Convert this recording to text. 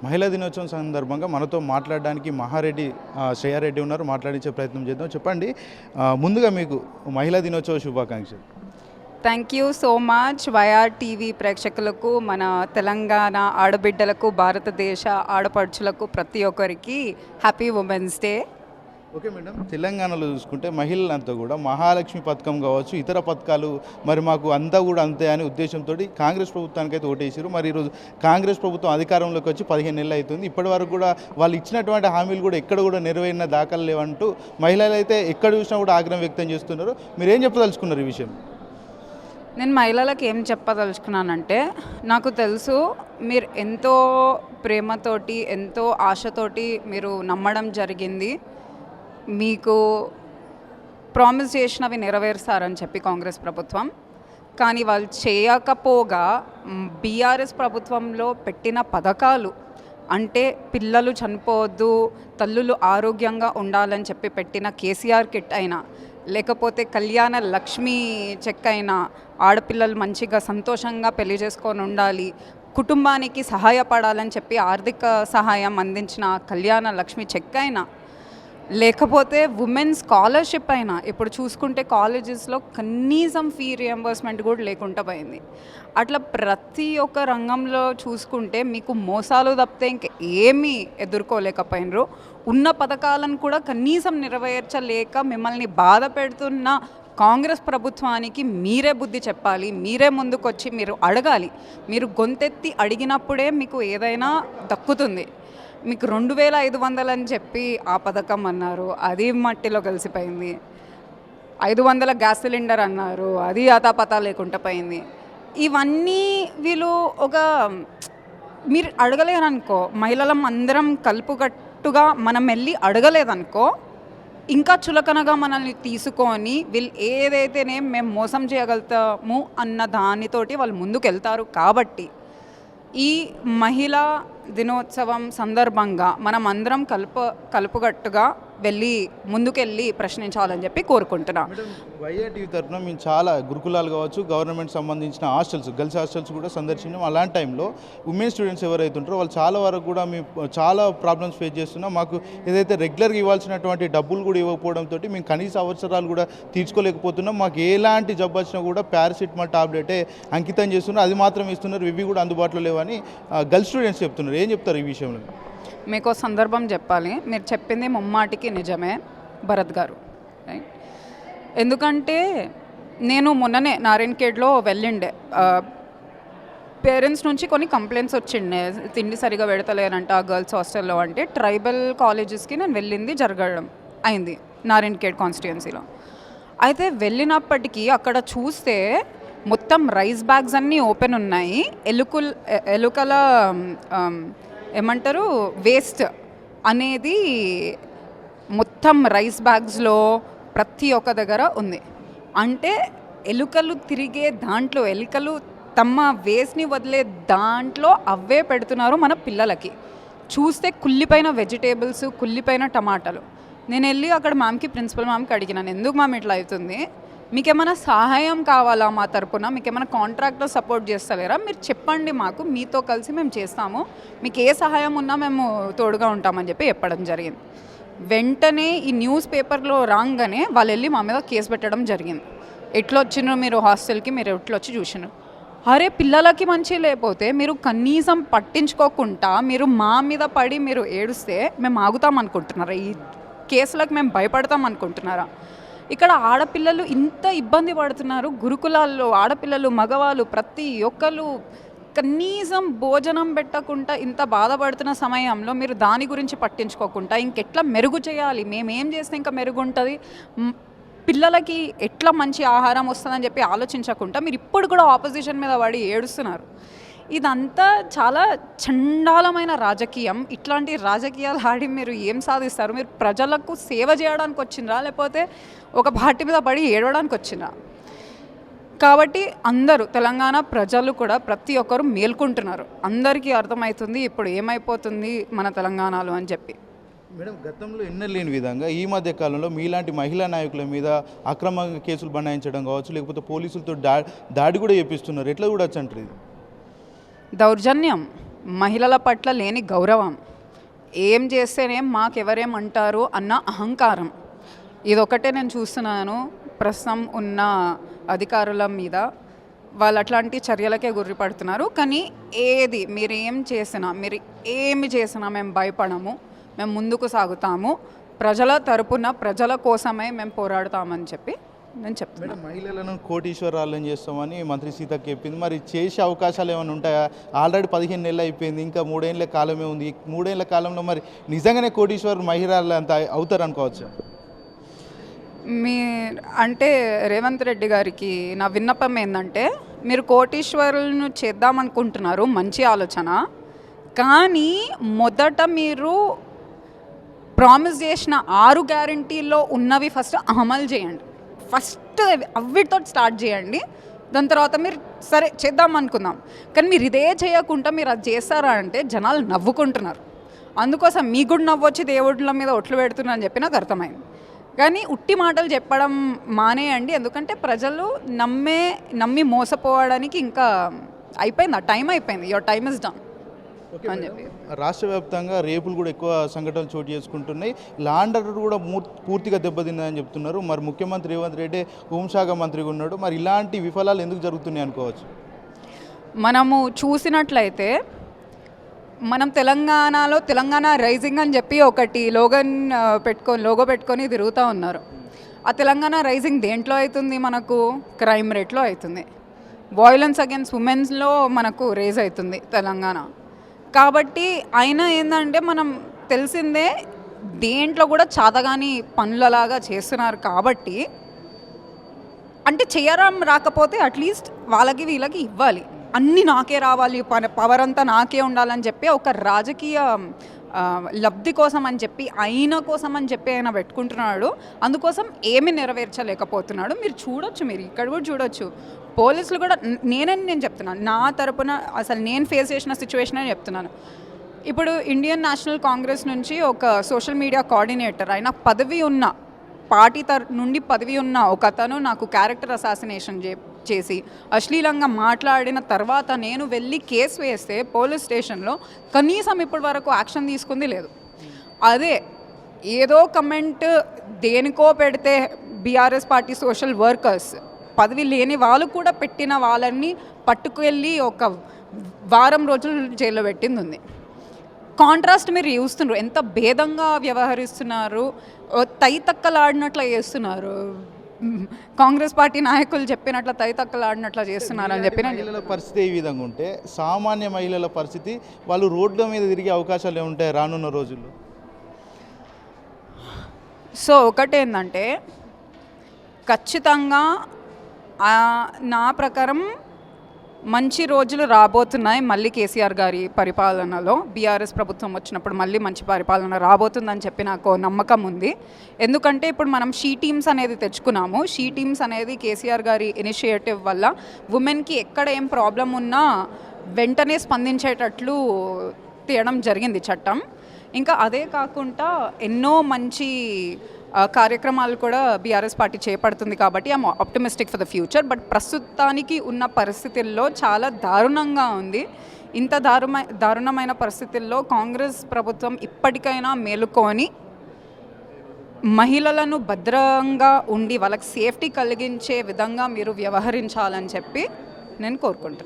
మహిళా దినోత్సవం సందర్భంగా మనతో మాట్లాడడానికి మహారెడ్డి శ్రేయారెడ్డి ఉన్నారు. మాట్లాడించే ప్రయత్నం చేద్దాం. చెప్పండి, ముందుగా మీకు మహిళా దినోత్సవ శుభాకాంక్షలు. Thank you so much YR TV ప్రేక్షకులకు, మన తెలంగాణ ఆడబిడ్డలకు, భారతదేశ ఆడపడుచులకు ప్రతి ఒక్కరికి happy women's day. Okay madam, తెలంగాణలో చూసుకుంటే మహిళలంతా కూడా మహాలక్ష్మి పథకం కావచ్చు, ఇతర పథకాలు మరి మాకు అంతా కూడా అంతే అనే ఉద్దేశంతో కాంగ్రెస్ ప్రభుత్వానికి అయితే ఓటేసారు. మరి ఈరోజు కాంగ్రెస్ ప్రభుత్వం అధికారంలోకి వచ్చి 15 నెలలు అవుతుంది. ఇప్పటి వరకు కూడా వాళ్ళు ఇచ్చినటువంటి హామీలు కూడా ఎక్కడ కూడా నెరవేరిన దాఖలు లేవంటూ మహిళలు అయితే ఎక్కడ చూసినా కూడా ఆగ్రహం వ్యక్తం చేస్తున్నారు. మీరు ఏం చెప్పదలుచుకున్నారు ఈ విషయం? నేను మహిళలకు ఏం చెప్పదలుచుకున్నానంటే, నాకు తెలుసు మీరు ఎంతో ప్రేమతోటి, ఎంతో ఆశతోటి మీరు నమ్మడం జరిగింది. మీకు ప్రామిస్ చేసినవి నెరవేరుస్తారని చెప్పి కాంగ్రెస్ ప్రభుత్వం, కానీ వాళ్ళు చేయకపోగా బీఆర్ఎస్ ప్రభుత్వంలో పెట్టిన పథకాలు అంటే పిల్లలు చనిపోవద్దు, తల్లులు ఆరోగ్యంగా ఉండాలని చెప్పి పెట్టిన కేసీఆర్ కిట్ అయినా, లేకపోతే కళ్యాణ లక్ష్మి చెక్ అయినా, ఆడపిల్లలు మంచిగా సంతోషంగా పెళ్లి చేసుకొని ఉండాలి, కుటుంబానికి సహాయపడాలని చెప్పి ఆర్థిక సహాయం అందించిన కళ్యాణ లక్ష్మి చెక్ అయినా, లేకపోతే ఉమెన్ స్కాలర్షిప్ అయినా, ఇప్పుడు చూసుకుంటే కాలేజెస్లో కనీసం ఫీ రియంబర్స్మెంట్ కూడా లేకుండా పోయింది. అట్లా ప్రతి ఒక్క రంగంలో చూసుకుంటే మీకు మోసాలు తప్పితే ఇంక ఏమీ ఎదుర్కోలేకపోయినరు. ఉన్న పథకాలను కూడా కనీసం నెరవేర్చలేక మిమ్మల్ని బాధ పెడుతున్న కాంగ్రెస్ ప్రభుత్వానికి మీరే బుద్ధి చెప్పాలి. మీరే ముందుకొచ్చి మీరు అడగాలి. మీరు గొంతెత్తి అడిగినప్పుడే మీకు ఏదైనా దక్కుతుంది. మీకు 2500 అని చెప్పి ఆ పథకం అన్నారు, అది మట్టిలో కలిసిపోయింది. 500 గ్యాస్ సిలిండర్ అన్నారు, అది ఆతాపతా లేకుండా పోయింది. ఇవన్నీ వీళ్ళు మీరు అడగలేరనుకో, మహిళలం అందరం కలుపుకట్టుగా మనం వెళ్ళి అడగలేదనుకో, ఇంకా చులకనగా మనల్ని తీసుకొని వీళ్ళు ఏదైతేనే మేము మోసం చేయగలుగుతాము అన్న దానితోటి వాళ్ళు ముందుకు వెళ్తారు. కాబట్టి ఈ మహిళా దినోత్సవం సందర్భంగా మనం అందరం కలుపుగట్టుగా ముందుకెళ్ళి ప్రశ్నించాలని చెప్పి కోరుకుంటున్నాం. వైఆర్ టీవీ తరఫున మేము చాలా గురుకులాలు కావచ్చు, గవర్నమెంట్ సంబంధించిన హాస్టల్స్, గర్ల్స్ హాస్టల్స్ కూడా సందర్శించాం. అలాంటి టైంలో ఉమెన్ స్టూడెంట్స్ ఎవరైతే ఉంటారో వాళ్ళు చాలా వరకు కూడా మేము చాలా ప్రాబ్లమ్స్ ఫేస్ చేస్తున్నాం. మాకు ఏదైతే రెగ్యులర్గా ఇవ్వాల్సినటువంటి డబ్బులు కూడా ఇవ్వకపోవడంతో మేము కనీస అవసరాలు కూడా తీర్చుకోలేకపోతున్నాం. మాకు ఎలాంటి జబ్బు వచ్చినా కూడా పారాసిటమాల్ టాబ్లెటే అంకితం చేస్తున్నారు, అది మాత్రం ఇస్తున్నారు. ఇవి కూడా అందుబాటులో లేవని గర్ల్స్ స్టూడెంట్స్ చెప్తున్నారు. ఏం చెప్తారు ఈ విషయంలో? మీకు సందర్భం చెప్పాలి, మీరు చెప్పింది ముమ్మాటికి నిజమే భరత్ గారు. రైట్, ఎందుకంటే నేను మొన్ననే నారాయణఖేడ్లో వెళ్ళిండే, పేరెంట్స్ నుంచి కొన్ని కంప్లైంట్స్ వచ్చిండే, తిండి సరిగా పెడతలేరంట గర్ల్స్ హాస్టల్లో. అంటే ట్రైబల్ కాలేజెస్కి నేను వెళ్ళింది జరగడం అయింది నారాయణఖేడ్ కాన్స్టిట్యుయెన్సీలో. అయితే వెళ్ళినప్పటికీ అక్కడ చూస్తే మొత్తం రైస్ బ్యాగ్స్ అన్నీ ఓపెన్ ఉన్నాయి. ఎలుకల ఏమంటారు వేస్ట్ అనేది మొత్తం రైస్ బ్యాగ్స్లో ప్రతి ఒక్క దగ్గర ఉంది. అంటే ఎలుకలు తిరిగే దాంట్లో, ఎలుకలు తమ వేస్ట్ని వదిలే దాంట్లో అవే పెడుతున్నారు మన పిల్లలకి. చూస్తే కుళ్ళిపోయిన వెజిటేబుల్స్, కుళ్ళిపోయిన టమాటాలు. నేను వెళ్ళి అక్కడ ప్రిన్సిపల్ మ్యామ్కి అడిగినాను, ఎందుకు మ్యామ్ ఇట్లా అవుతుంది, మీకేమైనా సహాయం కావాలా మా తరపున, మీకేమైనా కాంట్రాక్టర్ సపోర్ట్ చేస్తలేరా, మీరు చెప్పండి మాకు, మీతో కలిసి మేము చేస్తాము, మీకు ఏ సహాయం ఉన్నా మేము తోడుగా ఉంటామని చెప్పి చెప్పడం జరిగింది. వెంటనే ఈ న్యూస్ పేపర్లో రాగానే వాళ్ళు వెళ్ళి మా మీద కేసు పెట్టడం జరిగింది. ఎట్లా వచ్చినారు మీరు హాస్టల్కి, మీరు ఎట్లా వచ్చి చూసినారు. అరే, పిల్లలకి మంచి లేకపోతే మీరు కనీసం పట్టించుకోకుండా మీరు మా మీద పడి మీరు ఏడుస్తే మేము ఆగుతాం అనుకుంటున్నారా? ఈ కేసులకు మేము భయపడతాం అనుకుంటున్నారా? ఇక్కడ ఆడపిల్లలు ఇంత ఇబ్బంది పడుతున్నారు. గురుకులాల్లో ఆడపిల్లలు, మగవాళ్ళు ప్రతి ఒక్కరు కనీసం భోజనం పెట్టకుండా ఇంత బాధపడుతున్న సమయంలో మీరు దాని గురించి పట్టించుకోకుండా ఇంకెట్లా మెరుగు చేయాలి, మేమేం చేస్తే ఇంకా మెరుగుంటుంది, పిల్లలకి ఎట్లా మంచి ఆహారం వస్తుందని చెప్పి ఆలోచించకుండా మీరు ఇప్పుడు కూడా ఆపోజిషన్ మీద పడి ఏడుస్తున్నారు. ఇదంతా చాలా చండాలమైన రాజకీయం. ఇట్లాంటి రాజకీయాలు ఆడి మీరు ఏం సాధిస్తారు? మీరు ప్రజలకు సేవ చేయడానికి వచ్చిండ్రా, లేకపోతే ఒక పార్టీ మీద పడి ఏడవడానికి వచ్చిండ్రా? కాబట్టి అందరూ తెలంగాణ ప్రజలు కూడా ప్రతి ఒక్కరు మేల్కుంటున్నారు. అందరికీ అర్థమవుతుంది ఇప్పుడు ఏమైపోతుంది మన తెలంగాణలో అని చెప్పి. మేడం, గతంలో ఎన్నలేని విధంగా ఈ మధ్య కాలంలో మీలాంటి మహిళా నాయకుల మీద అక్రమంగా కేసులు బనాయించడం కావచ్చు, లేకపోతే పోలీసులతో దాడి కూడా చేపిస్తున్నారు. ఎట్లా చూడొచ్చు అంటారు? ఇది దౌర్జన్యం. మహిళల పట్ల లేని గౌరవం, ఏం చేస్తేనే మాకెవరేమంటారు అన్న అహంకారం, ఇదొకటే నేను చూస్తున్నాను ప్రస్తుతం ఉన్న అధికారుల మీద. వాళ్ళు అట్లాంటి చర్యలకే గురిపడుతున్నారు. కానీ మీరు ఏమి చేసినా మేము భయపడము, మేము ముందుకు సాగుతాము, ప్రజల తరపున ప్రజల కోసమే మేము పోరాడతామని చెప్పి నేను చెప్తున్నాను. మహిళలను కోటీశ్వరాలను చేస్తామని మంత్రి సీతక్క చెప్పింది. మరి చేసే అవకాశాలు ఏమైనా ఉంటాయా? ఆల్రెడీ 15 నెలలు అయిపోయింది, ఇంకా 3 ఏళ్ళ కాలమే ఉంది. 3 ఏళ్ళ కాలంలో మరి నిజంగానే కోటీశ్వరు మహిళలు అంత అవుతారు అనుకోవచ్చు? అంటే రేవంత్ రెడ్డి గారికి నా విన్నపం ఏంటంటే, మీరు కోటీశ్వరులను చేద్దామనుకుంటున్నారు, మంచి ఆలోచన. కానీ మొదట మీరు ప్రామిస్ చేసిన 6 గ్యారంటీల్లో ఉన్నవి ఫస్ట్ అమలు చేయండి. ఫస్ట్ అవిటితో స్టార్ట్ చేయండి. దాని తర్వాత మీరు సరే చేద్దాం అనుకుందాం. కానీ మీరు ఇదే చేయకుండా మీరు అది చేస్తారా అంటే జనాలు నవ్వుకుంటున్నారు. అందుకోసం మీకు కూడా నవ్వొచ్చి దేవుళ్ళ మీద ఒట్లు పెడుతున్నా అని చెప్పి నాకు అర్థమైంది. కానీ ఉట్టి మాటలు చెప్పడం మానేయండి. ఎందుకంటే ప్రజలు నమ్మి మోసపోవడానికి ఇంకా అయిపోయింది, ఆ టైం అయిపోయింది. యువర్ టైమ్ ఇస్ డన్ అని చెప్పి. రాష్ట్ర వ్యాప్తంగా రేపులు కూడా ఎక్కువ సంఘటనలు చోటు చేసుకుంటున్నాయి. లా అండ్ ఆర్డర్ కూడా పూర్తిగా దెబ్బతిందని చెప్తున్నారు. మరి ముఖ్యమంత్రి రేవంత్ రెడ్డి హోంశాఖ మంత్రిగా ఉన్నాడు. మరి ఇలాంటి విఫలాలు ఎందుకు జరుగుతున్నాయి అనుకోవచ్చు? మనము చూసినట్లయితే మనం తెలంగాణలో తెలంగాణ రైజింగ్ అని చెప్పి ఒకటి లోగో పెట్టుకొని తిరుగుతూ ఉన్నారు. ఆ తెలంగాణ రైజింగ్ దేంట్లో అవుతుంది? మనకు క్రైమ్ రేట్లో అవుతుంది, వయలెన్స్ అగైన్స్ ఉమెన్స్లో మనకు రేజ్ అవుతుంది తెలంగాణ. కాబట్టి అయినా ఏంటంటే మనం తెలిసిందే దేంట్లో కూడా చాతగాని పనులలాగా చేస్తున్నారు. కాబట్టి అంటే చేయడం రాకపోతే అట్లీస్ట్ వాళ్ళకి వీళ్ళకి ఇవ్వాలి, అన్నీ నాకే రావాలి, పవర్ అంతా నాకే ఉండాలని చెప్పి ఒక రాజకీయ లబ్ధి కోసం అని చెప్పి ఆయన కోసం అని చెప్పి ఆయన పెట్టుకుంటున్నాడు. అందుకోసం ఏమీ నెరవేర్చలేకపోతున్నాడు. మీరు చూడొచ్చు, మీరు ఇక్కడ కూడా చూడొచ్చు. పోలీసులు కూడా నేను చెప్తున్నాను, నా తరపున అసలు నేను ఫేస్ చేసిన సిచ్యువేషన్ అని చెప్తున్నాను. ఇప్పుడు ఇండియన్ నేషనల్ కాంగ్రెస్ నుంచి ఒక సోషల్ మీడియా కోఆర్డినేటర్ అయిన పార్టీ నుండి పదవి ఉన్న ఒక అతను నాకు క్యారెక్టర్ అసాసినేషన్ చేసి అశ్లీలంగా మాట్లాడిన తర్వాత నేను వెళ్ళి కేసు వేస్తే పోలీస్ స్టేషన్లో కనీసం ఇప్పటి వరకు యాక్షన్ తీసుకుంది లేదు. అదే ఏదో కమెంట్ దేనికో పెడితే బీఆర్ఎస్ పార్టీ సోషల్ వర్కర్స్ పదవి లేని వాళ్ళు కూడా పెట్టిన వాళ్ళని పట్టుకెళ్ళి ఒక వారం రోజులు జైల్లో పెట్టింది ఉంది. కాంట్రాస్ట్ మీరు చూస్తున్నారు, ఎంత భేదంగా వ్యవహరిస్తున్నారు, తైతక్కలాడినట్లు చేస్తున్నారు. కాంగ్రెస్ పార్టీ నాయకులు చెప్పినట్లు తైతక్కలాడినట్లు చేస్తున్నారు అని చెప్పి. మహిళల పరిస్థితి ఈ విధంగా ఉంటే సామాన్య మహిళల పరిస్థితి, వాళ్ళు రోడ్ల మీద తిరిగే అవకాశాలు ఏముంటాయి రానున్న రోజుల్లో? సో ఒకటేంటంటే ఖచ్చితంగా నా ప్రకారం మంచి రోజులు రాబోతున్నాయి. మళ్ళీ కేసీఆర్ గారి పరిపాలనలో బీఆర్ఎస్ ప్రభుత్వం వచ్చినప్పుడు మళ్ళీ మంచి పరిపాలన రాబోతుందని చెప్పి నాకు నమ్మకం ఉంది. ఎందుకంటే ఇప్పుడు మనం షీ టీమ్స్ అనేది తెచ్చుకున్నాము. షీ టీమ్స్ అనేది కేసీఆర్ గారి ఇనిషియేటివ్ వల్ల ఉమెన్కి ఎక్కడ ఏం ప్రాబ్లం ఉన్నా వెంటనే స్పందించేటట్లు తీయడం జరిగింది చట్టం. ఇంకా అదే కాకుండా ఎన్నో మంచి కార్యక్రమాలు కూడా బీఆర్ఎస్ పార్టీ చేపడుతుంది. కాబట్టి I'm optimistic for the future. But ప్రస్తుతానికి ఉన్న పరిస్థితుల్లో చాలా దారుణంగా ఉంది. ఇంత దారుణమైన పరిస్థితుల్లో కాంగ్రెస్ ప్రభుత్వం ఇప్పటికైనా మేలుకొని మహిళలను భద్రంగా ఉండి వాళ్ళకి సేఫ్టీ కలిగించే విధంగా మీరు వ్యవహరించాలని చెప్పి నేను కోరుకుంటున్నాను.